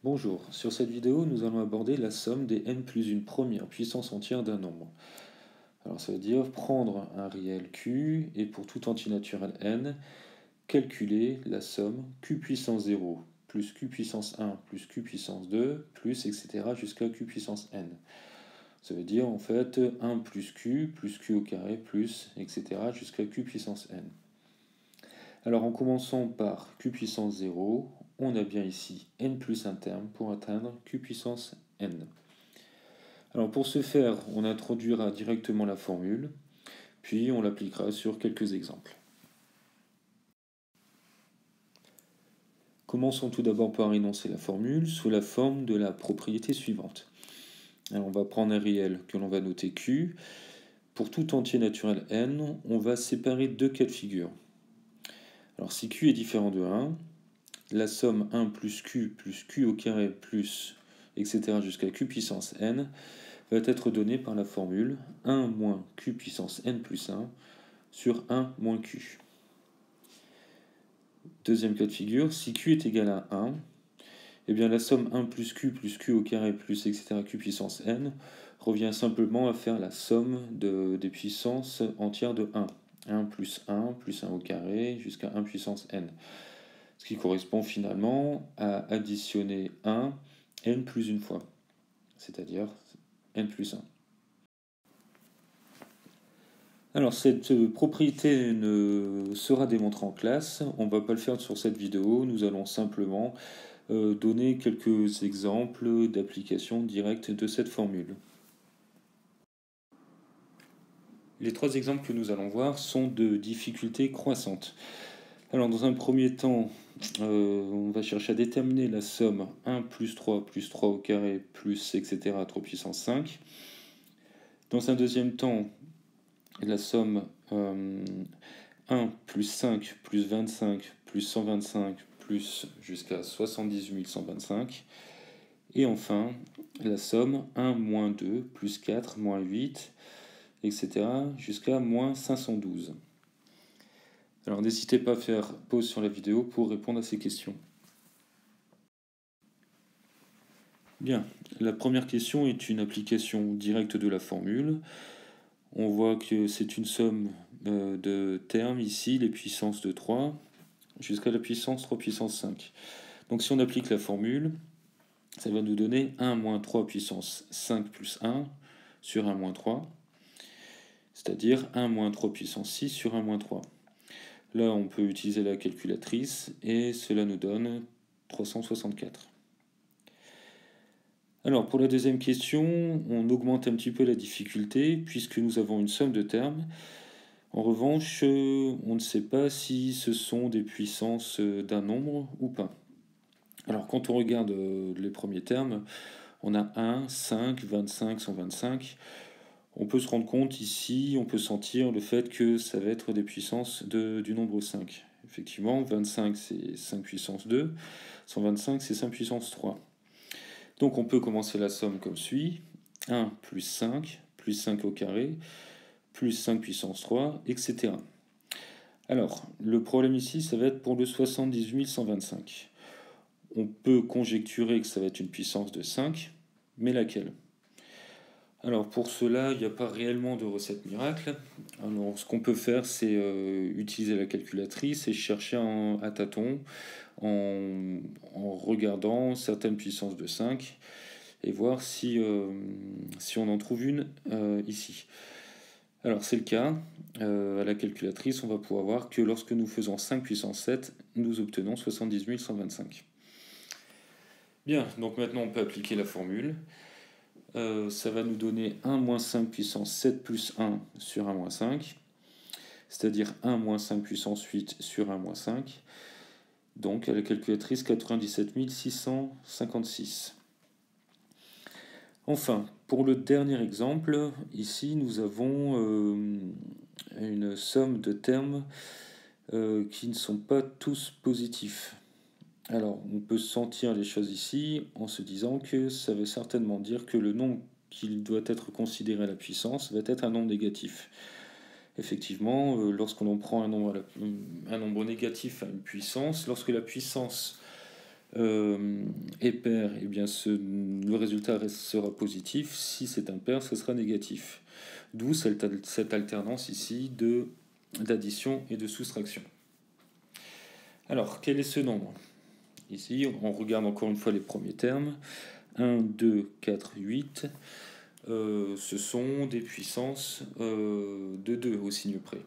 Bonjour, sur cette vidéo nous allons aborder la somme des n plus une première puissance entière d'un nombre. Alors ça veut dire prendre un réel q et pour tout entier naturel n, calculer la somme q puissance 0 plus q puissance 1 plus q puissance 2 plus etc. jusqu'à q puissance n. Ça veut dire en fait 1 plus q au carré plus etc. jusqu'à q puissance n. Alors en commençant par q puissance 0, on a bien ici n plus un terme pour atteindre q puissance n. Alors pour ce faire, on introduira directement la formule, puis on l'appliquera sur quelques exemples. Commençons tout d'abord par énoncer la formule sous la forme de la propriété suivante. Alors on va prendre un réel que l'on va noter q. Pour tout entier naturel n, on va séparer deux cas de figure. Alors si q est différent de 1, la somme 1 plus q au carré plus etc. jusqu'à q puissance n va être donnée par la formule 1 moins q puissance n plus 1 sur 1 moins q. Deuxième cas de figure, si q est égal à 1, eh bien la somme 1 plus q au carré plus etc. q puissance n revient simplement à faire la somme des puissances entières de 1. 1 plus 1 au carré jusqu'à 1 puissance n. Ce qui correspond finalement à additionner 1 n plus une fois, c'est-à-dire n plus 1. Alors cette propriété ne sera démontrée en classe, on ne va pas le faire sur cette vidéo, nous allons simplement donner quelques exemples d'application directe de cette formule. Les trois exemples que nous allons voir sont de difficulté croissante. Alors dans un premier temps, on va chercher à déterminer la somme 1 plus 3 au carré plus etc. 3 puissance 5. Dans un deuxième temps, la somme 1 plus 5 plus 25 plus 125 plus jusqu'à 78 125. Et enfin, la somme 1 moins 2 plus 4 moins 8, etc. jusqu'à moins 512. Alors n'hésitez pas à faire pause sur la vidéo pour répondre à ces questions. Bien, la première question est une application directe de la formule. On voit que c'est une somme de termes ici, les puissances de 3, jusqu'à la puissance 3 puissance 5. Donc si on applique la formule, ça va nous donner 1 moins 3 puissance 5 plus 1 sur 1 moins 3, c'est-à-dire 1 moins 3 puissance 6 sur 1 moins 3. Là, on peut utiliser la calculatrice et cela nous donne 364. Alors, pour la deuxième question, on augmente un petit peu la difficulté puisque nous avons une somme de termes. En revanche, on ne sait pas si ce sont des puissances d'un nombre ou pas. Alors, quand on regarde les premiers termes, on a 1, 5, 25, 125. On peut se rendre compte ici, on peut sentir le fait que ça va être des puissances du nombre 5. Effectivement, 25 c'est 5 puissance 2, 125 c'est 5 puissance 3. Donc on peut commencer la somme comme suit, 1 plus 5 au carré, plus 5 puissance 3, etc. Alors, le problème ici, ça va être pour le 78 125. On peut conjecturer que ça va être une puissance de 5, mais laquelle ? Alors pour cela, il n'y a pas réellement de recette miracle. Alors ce qu'on peut faire, c'est utiliser la calculatrice et chercher à tâtons en regardant certaines puissances de 5 et voir si on en trouve une ici. Alors c'est le cas. À la calculatrice, on va pouvoir voir que lorsque nous faisons 5 puissance 7, nous obtenons 78 125. Bien, donc maintenant on peut appliquer la formule. Ça va nous donner 1 moins 5 puissance 7 plus 1 sur 1 moins 5, c'est-à-dire 1 moins 5 puissance 8 sur 1 moins 5. Donc à la calculatrice 97 656. Enfin, pour le dernier exemple, ici nous avons une somme de termes qui ne sont pas tous positifs. Alors, on peut sentir les choses ici en se disant que ça veut certainement dire que le nombre qu'il doit être considéré à la puissance va être un nombre négatif. Effectivement, lorsqu'on prend un nombre négatif à une puissance, lorsque la puissance est pair, eh bien le résultat sera positif. Si c'est impair, ce sera négatif. D'où cette alternance ici d'addition et de soustraction. Alors, quel est ce nombre? Ici, on regarde encore une fois les premiers termes. 1, 2, 4, 8. Ce sont des puissances de 2 au signe près.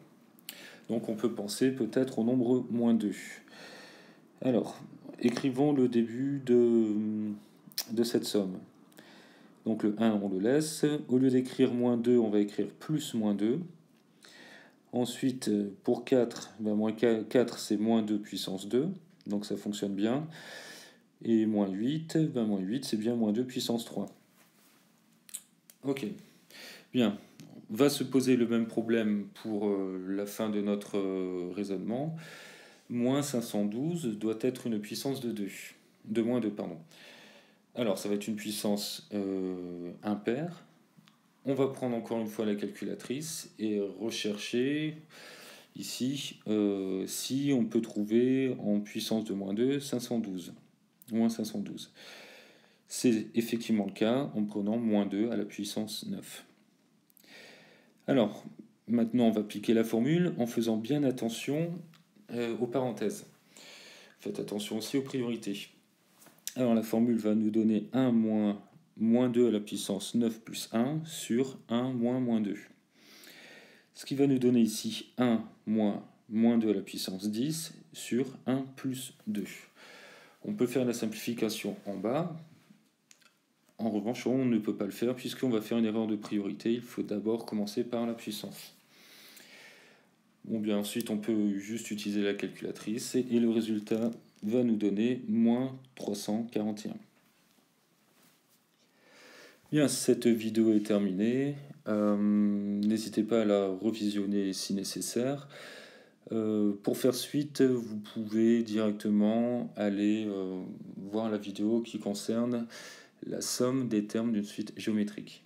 Donc on peut penser peut-être au nombre moins 2. Alors, écrivons le début de cette somme. Donc le 1, on le laisse. Au lieu d'écrire moins 2, on va écrire plus moins 2. Ensuite, pour 4, moins 4 c'est moins 2 puissance 2. Donc ça fonctionne bien. Et moins 8, moins 8 c'est bien moins 2 puissance 3. Ok. Bien. Va se poser le même problème pour la fin de notre raisonnement. Moins 512 doit être une puissance de 2. De moins 2, pardon. Alors, ça va être une puissance impaire. On va prendre encore une fois la calculatrice et rechercher ici si on peut trouver en puissance de moins 2, 512. Moins 512. C'est effectivement le cas en prenant moins 2 à la puissance 9. Alors, maintenant on va appliquer la formule en faisant bien attention aux parenthèses. Faites attention aussi aux priorités. Alors la formule va nous donner 1 moins 2 à la puissance 9 plus 1 sur 1 moins 2. Ce qui va nous donner ici 1 moins 2 à la puissance 10 sur 1 plus 2. On peut faire la simplification en bas. En revanche, on ne peut pas le faire puisqu'on va faire une erreur de priorité. Il faut d'abord commencer par la puissance. Bon, bien ensuite, on peut juste utiliser la calculatrice et le résultat va nous donner moins 341. Bien, cette vidéo est terminée. N'hésitez pas à la revisionner si nécessaire. Pour faire suite, vous pouvez directement aller voir la vidéo qui concerne la somme des termes d'une suite géométrique.